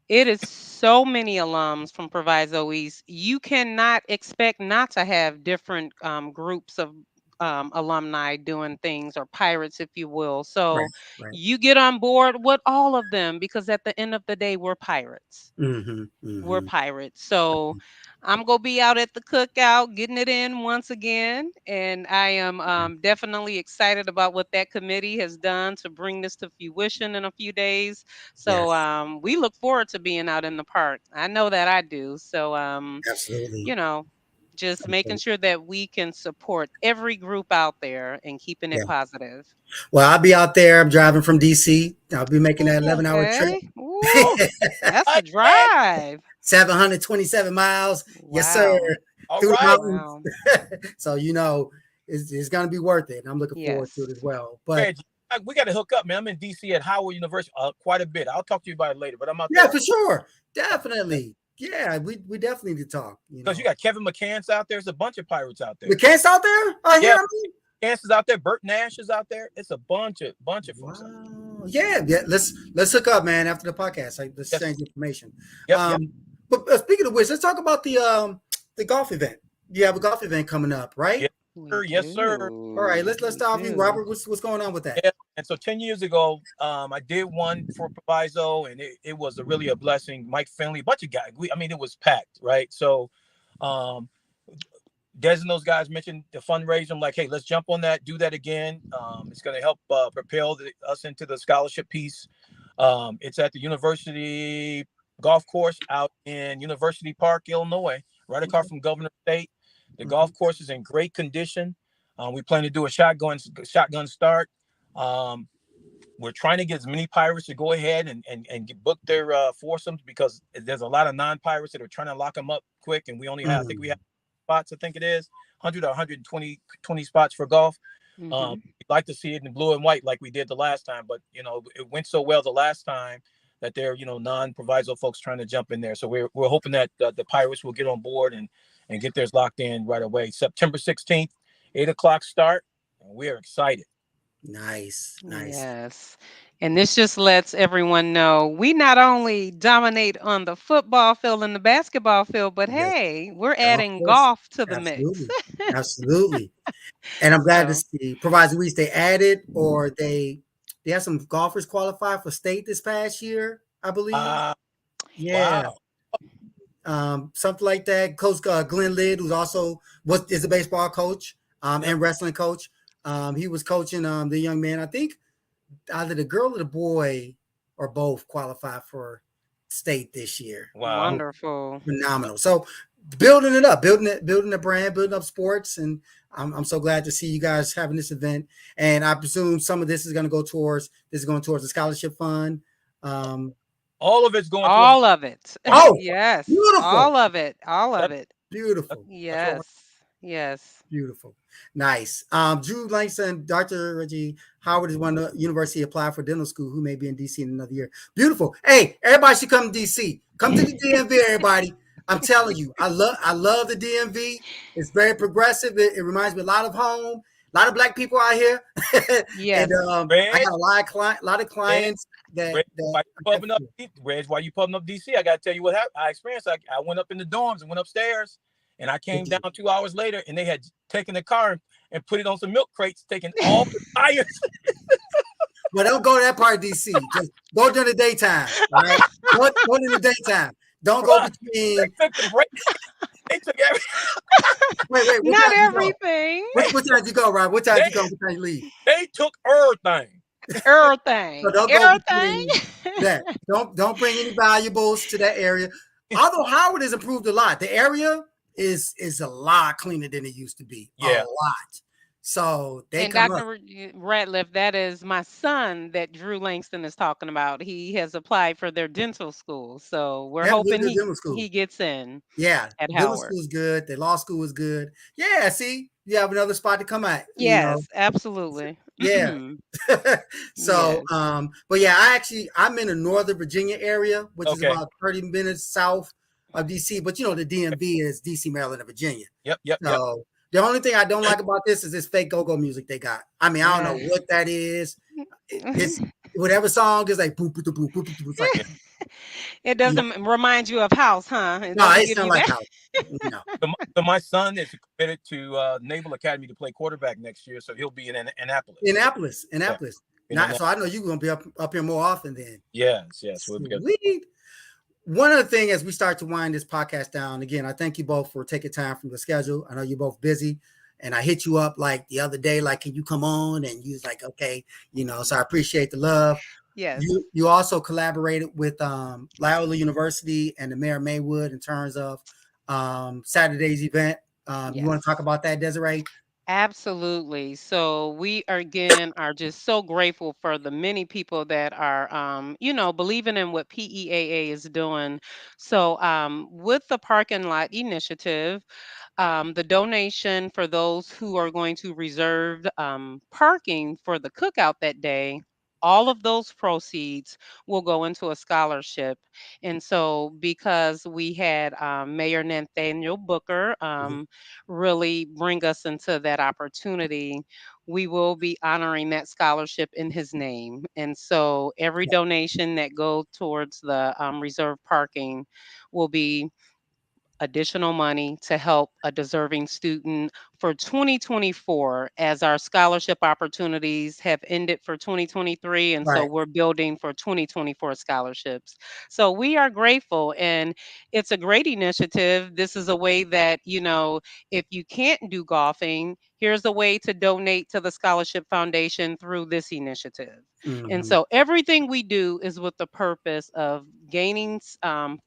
it is so many alums from Proviso East. You cannot expect not to have different groups of alumni doing things, or pirates, if you will. Right. So Right. you get on board with all of them, because at the end of the day, we're pirates. Mm-hmm. We're Mm-hmm. pirates. So I'm gonna be out at the cookout, getting it in once again, and I am definitely excited about what that committee has done to bring this to fruition in a few days. So Yes, we look forward to being out in the park. I know that I do. So absolutely. you know, just making Absolutely. sure that we can support every group out there and keeping Yeah. it positive. Well, I'll be out there. I'm driving from DC. I'll be making that 11-hour trip. Okay. Ooh, that's I a bet. drive. 727 miles. Yes, sir. Wow. All Through the right. mountains. Wow. So, it's going to be worth it. And I'm looking forward to Yes. it as well. But Reggie, we got to hook up, man. I'm in DC at Howard University quite a bit. I'll talk to you about it later, but I'm out yeah, there for sure. Definitely. Yeah, we definitely need to talk. because you got Kevin McCann's out there. There's a bunch of Pirates out there. McCants out there? Oh, Yeah, yeah. McCann's is out there. Bert Nash is out there. It's a bunch of folks out there. Wow. Yeah. Let's hook up, man, after the podcast. Like, let's Yes. exchange information. Yep. But speaking of which, let's talk about the golf event. You have a golf event coming up, right? Yeah. We Yes, sir. All right, let's start with you, do. Robert. What's going on with that? Yeah. And so 10 years ago, I did one for Proviso, and it was really a blessing. Mike Finley, a bunch of guys. It was packed, right? So Des and those guys mentioned the fundraiser. I'm like, hey, let's jump on that, do that again. It's going to help propel us into the scholarship piece. It's at the University Golf Course out in University Park, Illinois, right across from Governor State. The golf course is in great condition. We plan to do a shotgun start. We're trying to get as many Pirates to go ahead and book their foursomes because there's a lot of non-Pirates that are trying to lock them up quick, and we only have, I think we have spots. I think it is 100 or 120 spots for golf. We'd like to see it in blue and white like we did the last time, but it went so well the last time that there are non-Proviso folks trying to jump in there. So we're hoping that the Pirates will get on board and get theirs locked in right away. September 16th, 8:00 start, and we're excited. Nice. Yes. And this just lets everyone know we not only dominate on the football field and the basketball field, but Yes. hey, we're Golf adding course. golf to the mix. Absolutely. And I'm glad to So, see Proviso East they added, or they have some golfers qualify for state this past year, I believe. Yeah. Wow. Something like that. Coach Glenn Lidd, who's also is a baseball coach and wrestling coach. He was coaching the young man. I think either the girl or the boy or both qualify for state this year. Wow. wonderful. Phenomenal. So building it up, building the brand, building up sports, and I'm so glad to see you guys having this event. And I presume some of this is going to go towards the scholarship fund. All of it's going. All of it. Oh, yes. beautiful. All of it. All of it. Beautiful. Yes. Yes. Beautiful. Nice. Drew Langston, Dr. Reggie Howard is one of the university applied for dental school who may be in DC in another year. Beautiful. Hey, everybody should come to DC. Come to the DMV, everybody. I'm telling you, I love the DMV. It's very progressive. It reminds me a lot of home. A lot of black people out here. Yes. And I got a lot of clients Reg, while you pumping up DC, I got to tell you what happened. I experienced. I went up in the dorms and went upstairs, and I came down 2 hours later, and they had taken the car and put it on some milk crates, taking all the tires. Well, don't go to that part of DC. Just go during the daytime. All right? Go during the daytime. Don't go between. They took the break. They took everything. Wait. Not everything. What time did you go, Rob? What time did you go? What time you leave? They took everything. Everything. So don't go Everything. between that. Don't bring any valuables to that area. Although Howard has improved a lot, the area is a lot cleaner than it used to be. Yeah. A lot. So they And come up. Dr. Ratliff, that is my son that Drew Langston is talking about. He has applied for their dental school. So we're Yeah, hoping good dental school. he gets in Yeah, at dental Howard. school is good. The law school is good. Yeah, see, you have another spot to come at. Yes, absolutely. Yeah. Mhm. So, Yes. but yeah, I'm in the Northern Virginia area, which is Okay. about 30 minutes south of DC. But the DMV is DC, Maryland, and Virginia. Yep. So the only thing I don't like about this is this fake go-go music they got. I mean, I don't know what that is. It's whatever song is like boop, boop, boop, boop, boop. It's like, It doesn't remind you of house, huh? no, doesn't it's give not you like that- house. No. So my son is committed to Naval Academy to play quarterback next year, so he'll be in Annapolis. Annapolis. Yeah. So I know you're gonna be up here more often then. Yes. We'll be Sweet. one other thing as we start to wind this podcast down, again, I thank you both for taking time from the schedule. I know you're both busy, and I hit you up like the other day, like, can you come on? And you was like, okay, so I appreciate the love. Yes. You also collaborated with Loyola University and the mayor of Maywood in terms of Saturday's event. You want to talk Yes. about that, Desiree? Absolutely. So we are again are just so grateful for the many people that are believing in what PEAA is doing. So with the parking lot initiative, the donation for those who are going to reserve parking for the cookout that day, all of those proceeds will go into a scholarship. And so, because we had Mayor Nathaniel Booker really bring us into that opportunity, we will be honoring that scholarship in his name. And so, every donation that goes towards the reserve parking will be additional money to help a deserving student for 2024, as our scholarship opportunities have ended for 2023, and so Right. we're building for 2024 scholarships. So we are grateful, and it's a great initiative. This is a way that, if you can't do golfing, here's a way to donate to the Scholarship Foundation through this initiative. And Mhm. so everything we do is with the purpose of gaining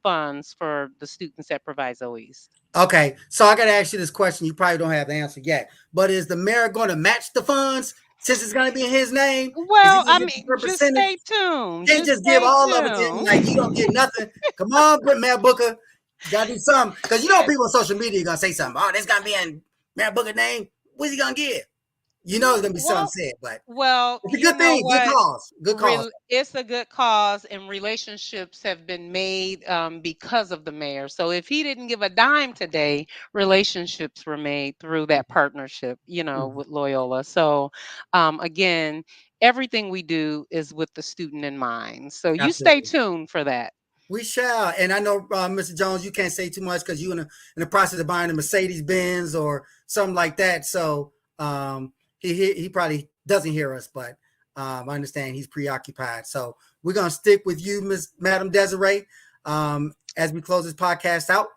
funds for the students at Proviso East. Okay, so I got to ask you this question. You probably don't have the answer yet, but is the mayor going to match the funds since it's going to be in his name? Is he Well, going I to get mean, the just percentage? stay tuned. Can't Just just give stay all of it to him tuned. like you don't get nothing. Come on, Mayor Booker, you got to do something because people on social media are going to say something. Oh, this going to be in Mayor Booker's name. What's he going to give? You know, it's going to be something Well, said, but well, it's a you good know thing. Good what? cause. Good cause. It's a good cause, and relationships have been made because of the mayor. So if he didn't give a dime today, relationships were made through that partnership, Mhm. with Loyola. So again, everything we do is with the student in mind. So you stay Absolutely. tuned for that. We shall. And I know, Mr. Jones, you can't say too much because you're in the process of buying a Mercedes Benz or something like that. So he probably doesn't hear us, but I understand he's preoccupied. So we're gonna stick with you, Madam Desiree, as we close this podcast out.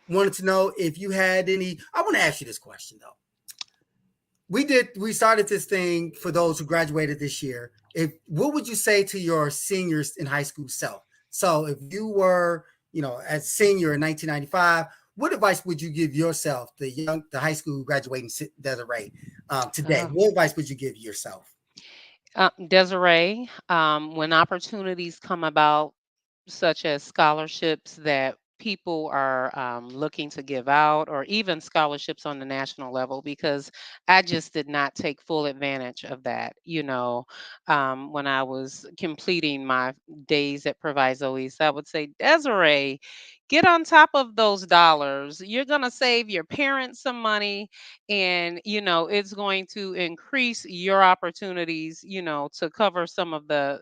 Wanted to know if you had any. I want to ask you this question though. We started this thing for those who graduated this year. If what would you say to your seniors in high school self? So if you were, as senior in 1995, what advice would you give yourself, the high school graduating Desiree, today? Uh, What advice would you give yourself? Desiree, when opportunities come about, such as scholarships that people are looking to give out, or even scholarships on the national level, because I just did not take full advantage of that. When I was completing my days at Proviso East, I would say, Desiree, get on top of those dollars. You're going to save your parents some money, and it's going to increase your opportunities, to cover some of the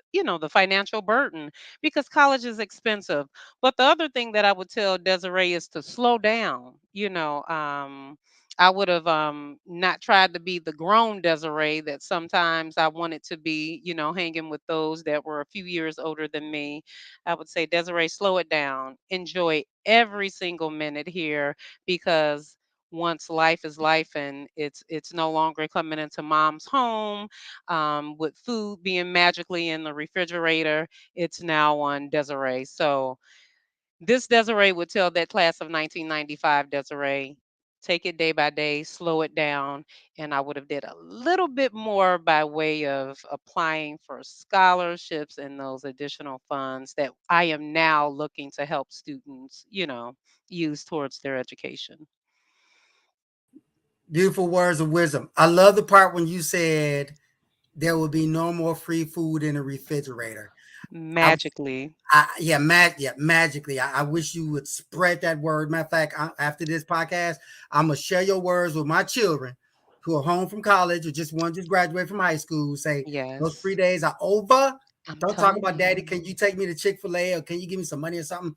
financial burden, because college is expensive. But the other thing that I would tell Desiree is to slow down. I would have not tried to be the grown Desiree that sometimes I wanted to be, hanging with those that were a few years older than me. I would say, Desiree, slow it down. Enjoy every single minute here, because once life is life, and it's no longer coming into mom's home with food being magically in the refrigerator. It's now on Desiree. So this Desiree would tell that class of 1995, Desiree, take it day by day, slow it down. And I would have did a little bit more by way of applying for scholarships and those additional funds that I am now looking to help students, use towards their education. Beautiful words of wisdom. I love the part when you said there will be no more free food in the refrigerator. I Magically. magically. I wish you would spread that word. Matter of fact, after this podcast, I'm gonna share your words with my children who are home from college or just graduate from high school. Say those free Yes. days are over. I'm Don't talk telling about daddy. you. Can you take me to Chick-fil-A or can you give me some money or something?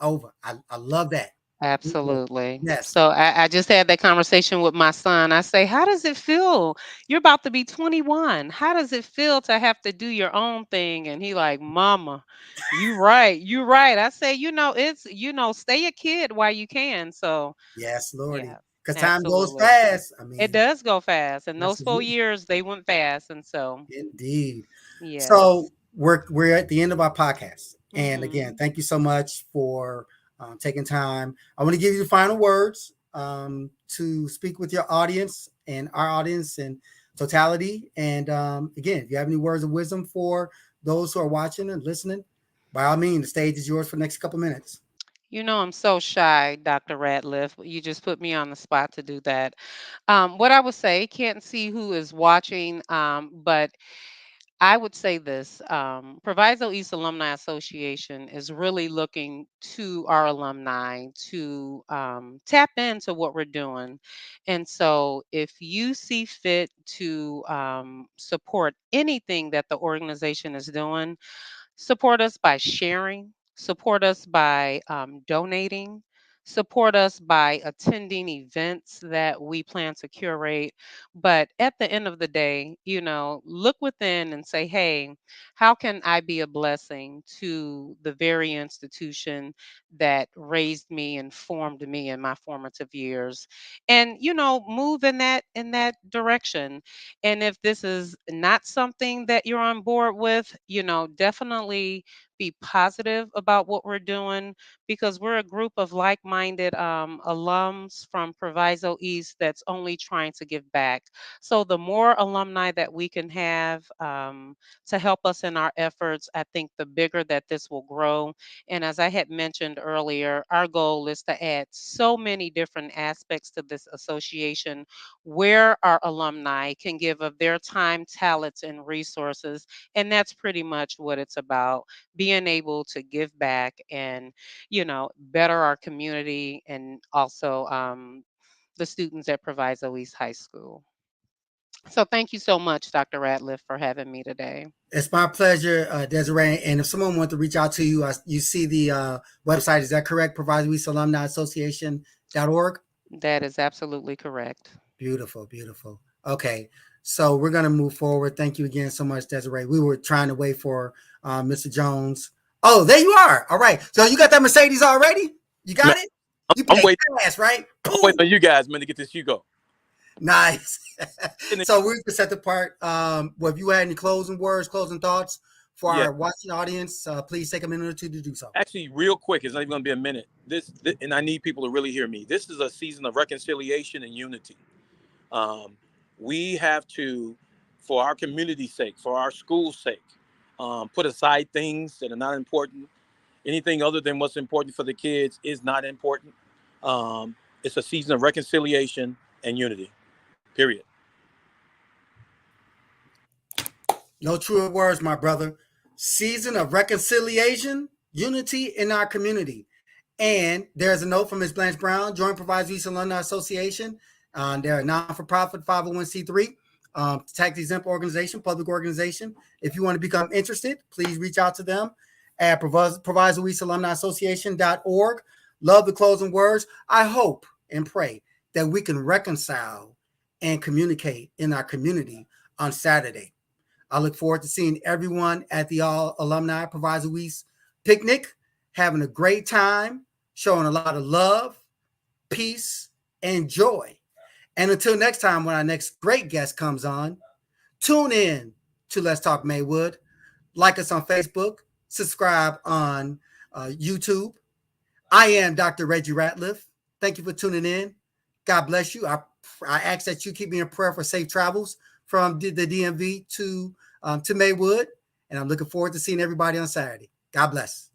Over. I love that. Absolutely. Yes. So I just had that conversation with my son. I say, how does it feel? You're about to be 21. How does it feel to have to do your own thing? And he like, Mama, you right. You right. I say, it's, stay a kid while you can. So Yes, Lordy. yeah, Because time goes absolutely. fast. I It mean, does go fast. And those 4 absolutely. years, they went fast. And so, Indeed. So yes. we're at the end of our podcast. And again, Hmm. thank you so much for taking time. I want to give you the final words to speak with your audience and our audience in totality. And again, if you have any words of wisdom for those who are watching and listening, by all means, the stage is yours for the next couple minutes. I'm so shy, Dr. Ratliff. You just put me on the spot to do that. What I would say, can't see who is watching, but I would say this. Proviso East Alumni Association is really looking to our alumni to tap into what we're doing. And so if you see fit to support anything that the organization is doing, support us by sharing, support us by donating, support us by attending events that we plan to curate. But at the end of the day, look within and say, hey, how can I be a blessing to the very institution that raised me and formed me in my formative years? And, move in that direction. And if this is not something that you're on board with, definitely be positive about what we're doing because we're a group of like minded alums from Proviso East that's only trying to give back. So the more alumni that we can have to help us in our efforts, I think the bigger that this will grow. And as I had mentioned earlier, our goal is to add so many different aspects to this association where our alumni can give of their time, talents, and resources. And that's pretty much what it's about, being able to give back and, better our community and also the students at Proviso East High School. So thank you so much, Dr. Ratliff, for having me today. It's my pleasure, Desiree. And if someone wants to reach out to you, you see the website. Is that correct? Proviso East Alumni Association.org. That is absolutely correct. Beautiful, beautiful. Okay, so we're gonna move forward. Thank you again so much, Desiree. We were trying to wait for Mr. Jones. Oh, there you are. All right. So you got that Mercedes already? You Man, got it? You I'm paid waiting. fast, right? I'm waiting Boom. on you guys, man, to get this Hugo. Nice. And So we're just at the part. Well, if you had any closing words, closing thoughts for yeah, our watching audience, please take a minute or two to do so. actually, real quick, it's not even going to be a minute. And I need people to really hear me. This is a season of reconciliation and unity. Um, we have to, for our community's sake, for our school's sake, put aside things that are not important. Anything other than what's important for the kids is not important. Um, it's a season of reconciliation and unity. Period. No truer words, my brother. Season of reconciliation, unity in our community. And there's a note from Ms. Blanche Brown, Joint Proviso East Alumni Association. They're a non-for-profit 501c3, tax-exempt organization, public organization. If you want to become interested, please reach out to them at Proviso East Alumni Association.org. Love the closing words. I hope and pray that we can reconcile and communicate in our community on Saturday. I look forward to seeing everyone at the All Alumni Proviso East picnic, having a great time, showing a lot of love, peace, and joy. And until next time, when our next great guest comes on, tune in to Let's Talk Maywood. Like us on Facebook, subscribe on YouTube. I am Dr. Reggie Ratliff. Thank you for tuning in. God bless you. I ask that you keep me in prayer for safe travels from the DMV to Maywood. And I'm looking forward to seeing everybody on Saturday. God bless.